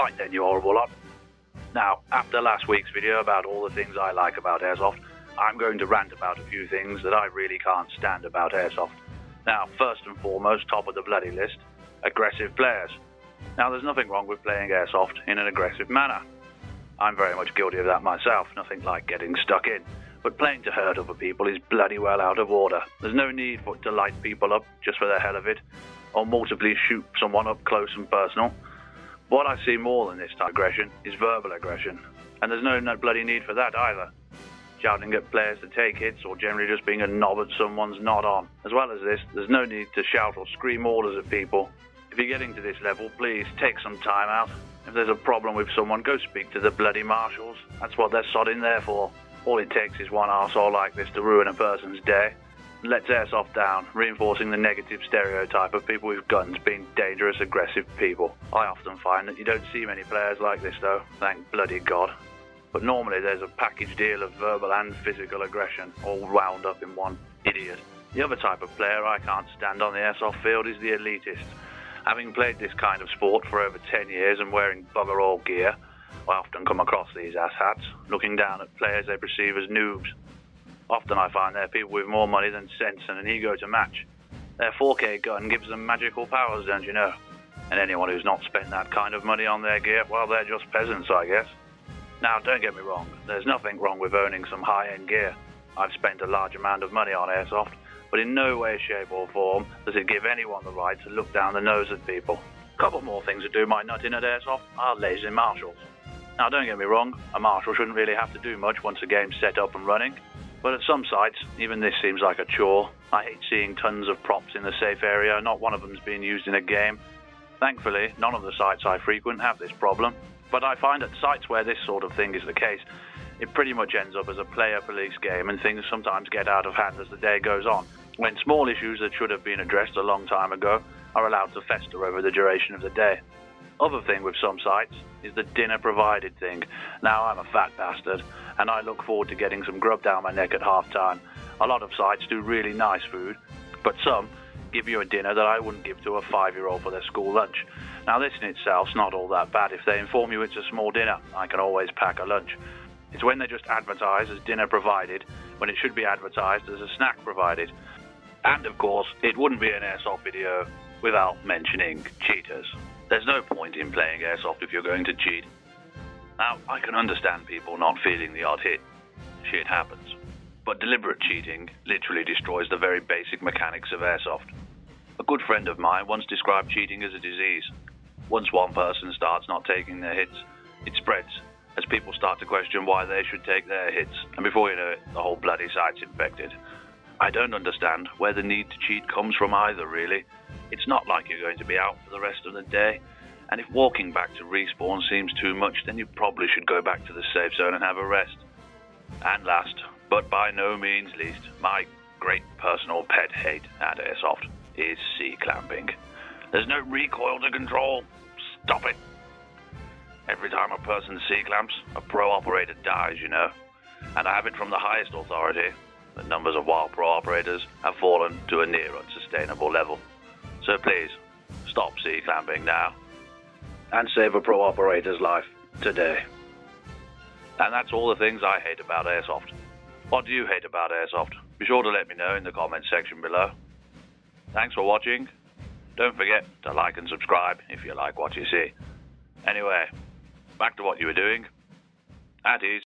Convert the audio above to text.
Right then, you horrible lot. Now, after last week's video about all the things I like about Airsoft, I'm going to rant about a few things that I really can't stand about Airsoft. Now, first and foremost, top of the bloody list, aggressive players. Now, there's nothing wrong with playing Airsoft in an aggressive manner. I'm very much guilty of that myself, nothing like getting stuck in. But playing to hurt other people is bloody well out of order. There's no need to light people up just for the hell of it, or multiply shoot someone up close and personal. What I see more than this type of aggression is verbal aggression, and there's no bloody need for that either. Shouting at players to take hits, or generally just being a knob at someone's not on. As well as this, there's no need to shout or scream orders at people. If you're getting to this level, please take some time out. If there's a problem with someone, go speak to the bloody marshals. That's what they're sodding there for. All it takes is one arsehole like this to ruin a person's day. Let's Airsoft down, reinforcing the negative stereotype of people with guns being dangerous, aggressive people. I often find that you don't see many players like this though, thank bloody God. But normally there's a package deal of verbal and physical aggression, all wound up in one idiot. The other type of player I can't stand on the Airsoft field is the elitist. Having played this kind of sport for over 10 years and wearing bugger all gear, I often come across these asshats, looking down at players they perceive as noobs. Often I find they're people with more money than sense and an ego to match. Their 4K gun gives them magical powers, don't you know? And anyone who's not spent that kind of money on their gear, well, they're just peasants, I guess. Now, don't get me wrong, there's nothing wrong with owning some high-end gear. I've spent a large amount of money on Airsoft, but in no way, shape or form does it give anyone the right to look down the nose at people. A couple more things that do my nut in at Airsoft are lazy marshals. Now, don't get me wrong, a marshal shouldn't really have to do much once a game's set up and running. But at some sites, even this seems like a chore. I hate seeing tons of props in the safe area, not one of them's being used in a game. Thankfully, none of the sites I frequent have this problem, but I find at sites where this sort of thing is the case, it pretty much ends up as a player police game and things sometimes get out of hand as the day goes on, when small issues that should have been addressed a long time ago are allowed to fester over the duration of the day. Other thing with some sites is the dinner provided thing. Now, I'm a fat bastard, and I look forward to getting some grub down my neck at half-time. A lot of sites do really nice food, but some give you a dinner that I wouldn't give to a 5-year-old for their school lunch. Now, this in itself's not all that bad. If they inform you it's a small dinner, I can always pack a lunch. It's when they just advertise as dinner provided, when it should be advertised as a snack provided. And, of course, it wouldn't be an Airsoft video without mentioning cheaters. There's no point in playing Airsoft if you're going to cheat. Now, I can understand people not feeling the odd hit. Shit happens. But deliberate cheating literally destroys the very basic mechanics of Airsoft. A good friend of mine once described cheating as a disease. Once one person starts not taking their hits, it spreads, as people start to question why they should take their hits, and before you know it, the whole bloody site's infected. I don't understand where the need to cheat comes from either, really. It's not like you're going to be out for the rest of the day, and if walking back to respawn seems too much, then you probably should go back to the safe zone and have a rest. And last, but by no means least, my great personal pet hate at Airsoft is C-clamping. There's no recoil to control. Stop it. Every time a person C-clamps, a pro operator dies, you know. And I have it from the highest authority. The numbers of wild pro operators have fallen to a near unsustainable level. So please, stop C-clamping now. And save a pro operator's life today. And that's all the things I hate about Airsoft. What do you hate about Airsoft? Be sure to let me know in the comments section below. Thanks for watching. Don't forget to like and subscribe if you like what you see. Anyway, back to what you were doing. At ease.